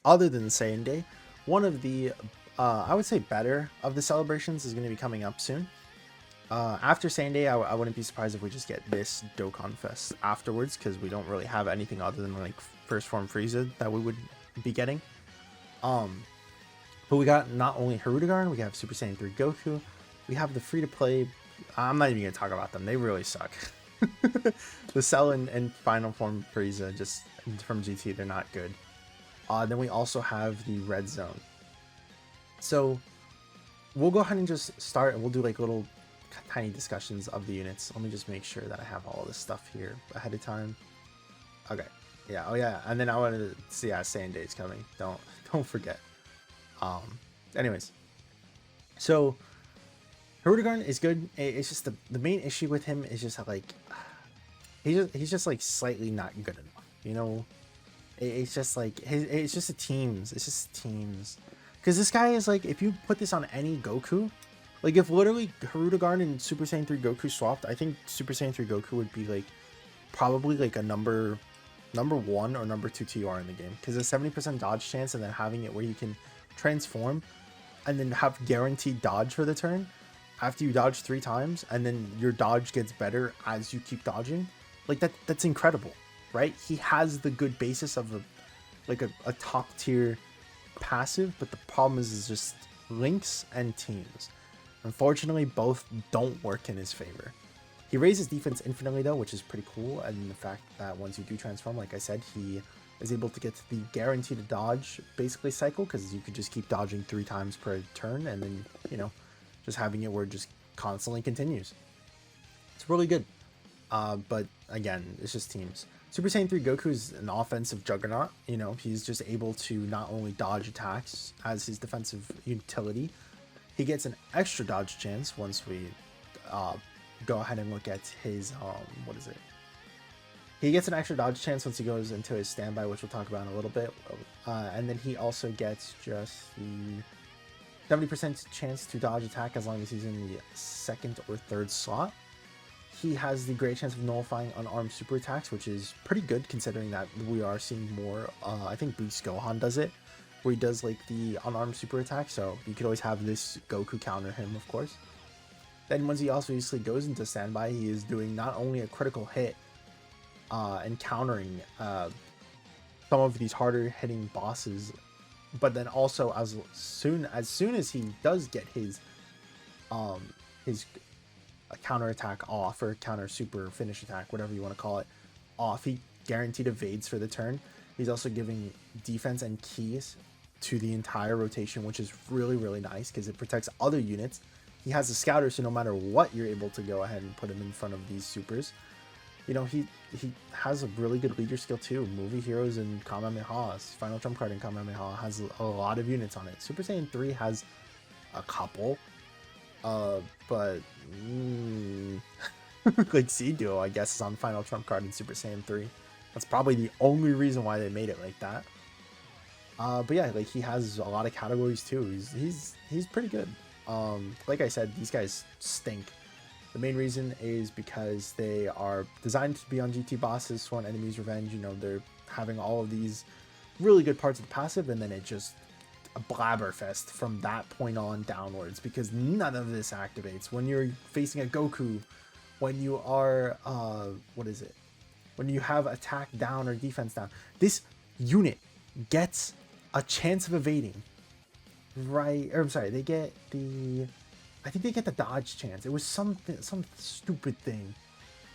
other than Saiyan Day, one of the I would say better of the celebrations is going to be coming up soon. After Saiyan Day, I wouldn't be surprised if we just get this Dokkan Fest afterwards, because we don't really have anything other than like first form Frieza that we would be getting. Um, but we got not only Hirudegarn, we have Super Saiyan 3 Goku, we have the free to play. I'm not even gonna talk about them; they really suck. The Cell and Final Form Frieza, just from GT, they're not good. Then we also have the Red Zone. So we'll go ahead and just start, and we'll do like little tiny discussions of the units. Let me just make sure that I have all this stuff here ahead of time. Okay. Yeah. Oh yeah. And then I wanted to see, yeah, Saiyan Day's coming. Don't forget. Um. Anyways, so Hirudegarn is good. It's just the main issue with him is just like he's just like slightly not good enough. You know, it's just like it's just a teams. It's just teams. Because this guy is like, if you put this on any Goku, like if literally Hirudegarn and Super Saiyan 3 Goku swapped, I think Super Saiyan 3 Goku would be like probably like a number one or number two TR in the game. Because a 70% dodge chance, and then having it where you can transform and then have guaranteed dodge for the turn after you dodge 3 times, and then your dodge gets better as you keep dodging. Like that's incredible, right? He has the good basis of a top tier passive, but the problem is just links and teams. Unfortunately, both don't work in his favor. He raises defense infinitely though, which is pretty cool, and the fact that once you do transform, like I said, he is able to get to the guaranteed dodge basically cycle, because you could just keep dodging 3 times per turn, and then just having it where it just constantly continues. It's really good. But again, it's just teams. Super Saiyan 3 Goku is an offensive juggernaut. He's just able to not only dodge attacks as his defensive utility, he gets an extra dodge chance once we go ahead and look at his, what is it? He gets an extra dodge chance once he goes into his standby, which we'll talk about in a little bit. And then he also gets just the 70% chance to dodge attack as long as he's in the second or third slot. He has the great chance of nullifying unarmed super attacks, which is pretty good considering that we are seeing more. I think Beast Gohan does it, where he does like the unarmed super attack. So you could always have this Goku counter him, of course. Then once he also usually goes into standby, he is doing not only a critical hit and countering some of these harder hitting bosses, but then also as soon as he does get his a counter attack off, or counter super finish attack, whatever you want to call it, off, he guaranteed evades for the turn. He's also giving defense and keys to the entire rotation, which is really, really nice because it protects other units. He has a scouter, so no matter what, you're able to go ahead and put him in front of these supers. He has a really good leader skill too. Movie heroes and Kamehameha, final trump card in Kamehameha has a lot of units on it. Super Saiyan 3 has a couple. But like C-Duo, I guess, is on final trump card in Super Saiyan 3. That's probably the only reason why they made it like that. But yeah, like he has a lot of categories too. He's pretty good. Like I said, these guys stink. The main reason is because they are designed to be on GT bosses, Sworn Enemies Revenge. They're having all of these really good parts of the passive, and then it just a blabberfest from that point on downwards, because none of this activates when you're facing a Goku, when you are what is it, when you have attack down or defense down. This unit gets a chance of evading, right? Or I'm sorry, they get the, I think they get the dodge chance. It was some stupid thing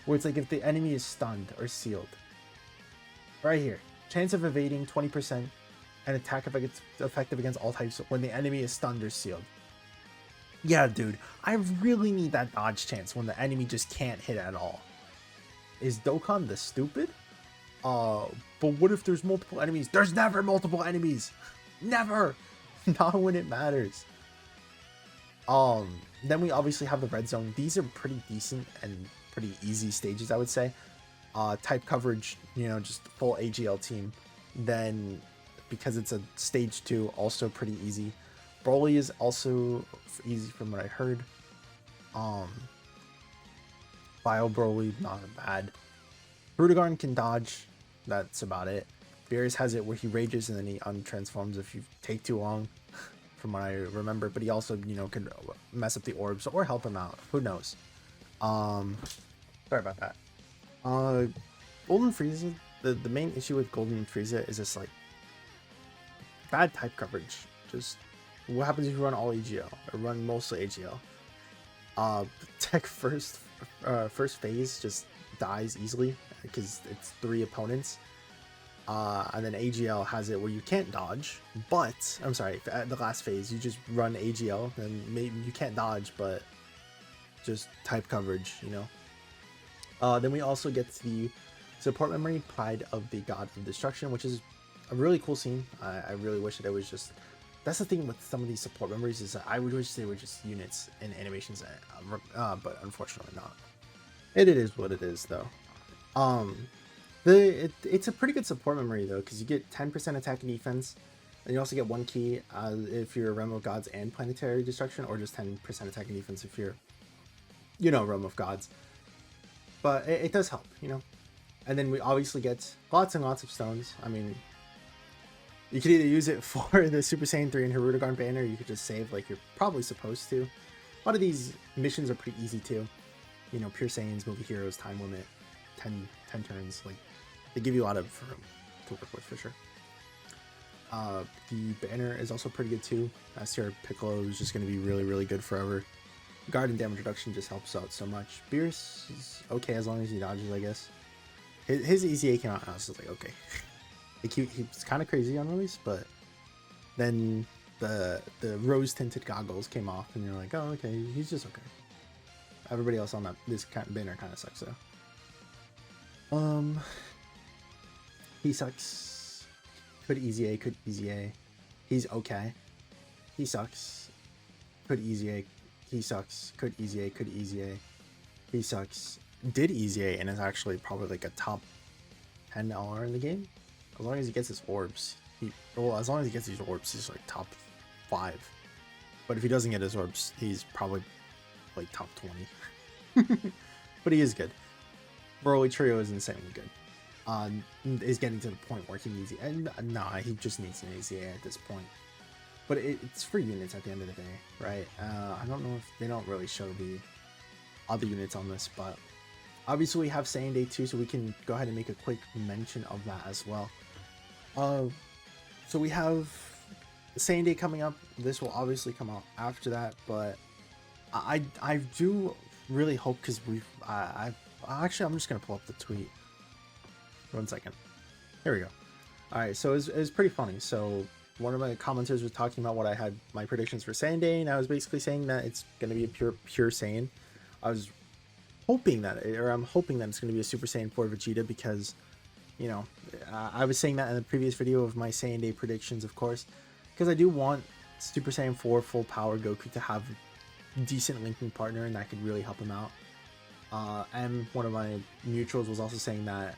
where it's like if the enemy is stunned or sealed, right here, chance of evading 20%, and attack effective against all types when the enemy is stunned or sealed. Yeah, dude, I really need that dodge chance when the enemy just can't hit at all. Is Dokkan the stupid? But what if there's multiple enemies? There's never multiple enemies. Never. Not when it matters. Then we obviously have the red zone. These are pretty decent and pretty easy stages, I would say. Type coverage, just full AGL team. Then because it's a stage 2, also pretty easy. Broly is also easy from what I heard. Bio Broly, not bad. Hirudegarn can dodge. That's about it. Beerus has it where he rages and then he untransforms if you take too long, from what I remember. But he also, you know, could mess up the orbs or help him out. Who knows? Sorry about that. Golden Frieza. The main issue with Golden Frieza is just like bad type coverage. Just what happens if you run all AGL or run mostly AGL? Tech first phase just dies easily because it's 3 opponents. And then AGL has it where you can't dodge, but I'm sorry, at the last phase you just run AGL and maybe you can't dodge, but just type coverage, you know. Then we also get the support memory, Pride of the God of Destruction, which is a really cool scene. I really wish that it was just, that's the thing with some of these support memories, is that I would wish they were just units and animations, but unfortunately not. It is what it is though. It's a pretty good support memory though, because you get 10% attack and defense, and you also get 1 key if you're Realm of Gods and Planetary Destruction, or just 10% attack and defense if you're, you know, Realm of Gods. But it does help, you know. And then we obviously get lots and lots of stones. I mean, you could either use it for the Super Saiyan 3 and Hirudegarn banner, or you could just save like you're probably supposed to. A lot of these missions are pretty easy too. You know, Pure Saiyans, Movie Heroes, time limit, 10 turns. Like, they give you a lot of room to work with for sure. The banner is also pretty good too. S-tier Piccolo is just going to be really, really good forever. Guard and damage reduction just helps out so much. Beerus is okay as long as he dodges, I guess. His EZA came out and I was just like, okay. He's kind of crazy on release, but then the rose tinted goggles came off and you're like, oh, okay, he's just okay. Everybody else on this banner kind of sucks though. He sucks. Could EZA, could EZA. He's okay. He sucks. Could EZA. He sucks. Could EZA, could EZA. He sucks. Did EZA and is actually probably like a top 10 LR in the game. As long as he gets his orbs. As long as he gets these orbs, he's like top 5. But if he doesn't get his orbs, he's probably like top 20. But he is good. Broly Trio is insanely good. Is getting to the point where he needs it. And nah, he just needs an EZA at this point. But it's for units at the end of the day, right? I don't know if they don't really show the other units on this, but obviously we have Saiyan Day 2, so we can go ahead and make a quick mention of that as well. So we have Saiyan Day coming up. This will obviously come out after that, but I do really hope, because actually I'm just gonna pull up the tweet. 1 second. Here we go. All right, so it was pretty funny. So one of my commenters was talking about what I had my predictions for Saiyan Day, and I was basically saying that it's going to be a pure Saiyan. I'm hoping that it's going to be a Super Saiyan 4 Vegeta, because, you know, I was saying that in the previous video of my Saiyan Day predictions, of course, because I do want Super Saiyan 4 full power Goku to have a decent linking partner, and that could really help him out. And one of my neutrals was also saying that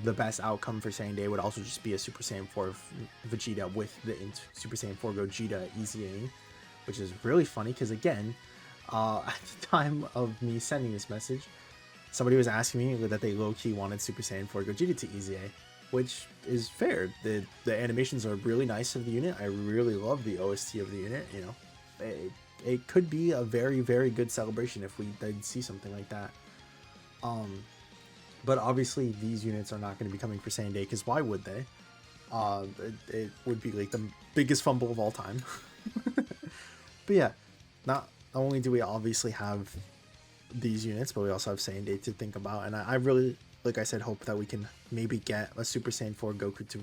the best outcome for Saiyan Day would also just be a Super Saiyan 4 Vegeta with the Super Saiyan 4 Gogeta EZAing, which is really funny because, again, at the time of me sending this message, somebody was asking me that they low-key wanted Super Saiyan 4 Gogeta to EZA, which is fair. The animations are really nice of the unit. I really love the OST of the unit. You know, it could be a very, very good celebration if we did see something like that. But obviously these units are not going to be coming for Saiyan Day, because why would they? It would be like the biggest fumble of all time. But yeah, not only do we obviously have these units, but we also have Saiyan Day to think about. And I really, like I said, hope that we can maybe get a Super Saiyan 4 Goku to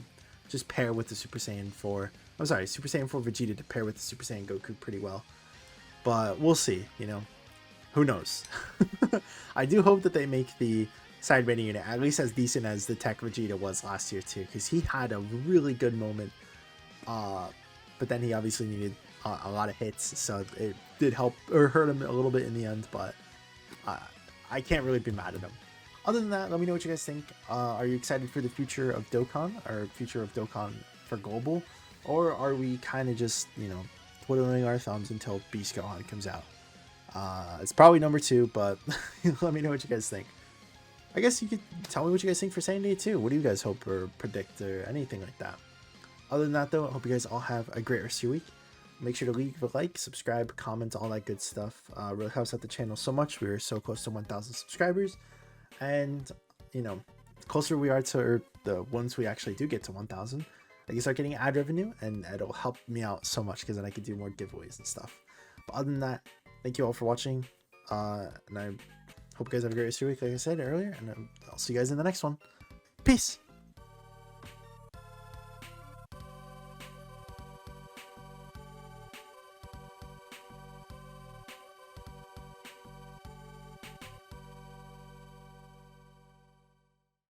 just pair with the Super Saiyan 4. I'm sorry, Super Saiyan 4 Vegeta to pair with the Super Saiyan Goku pretty well. But we'll see, you know. Who knows? I do hope that they make the side bending unit at least as decent as the Tech Vegeta was last year too, because he had a really good moment, but then he obviously needed a lot of hits, so it did help or hurt him a little bit in the end, but I can't really be mad at him. Other than that, let me know what you guys think. Are you excited for the future of Dokkan, or future of Dokkan for Global, or are we kind of just, you know, twiddling our thumbs until Beast Gohan comes out? It's probably number 2, but let me know what you guys think. I guess you could tell me what you guys think for Saiyan Day too. What do you guys hope or predict or anything like that? Other than that, though, I hope you guys all have a great rest of your week. Make sure to leave a like, subscribe, comment, all that good stuff. Really helps out the channel so much. We are so close to 1,000 subscribers. And, you know, the closer we are to the once we actually do get to 1,000, I can start getting ad revenue, and it'll help me out so much because then I can do more giveaways and stuff. But other than that, thank you all for watching. And I hope you guys have a great rest of your week, like I said earlier. And I'll see you guys in the next one. Peace.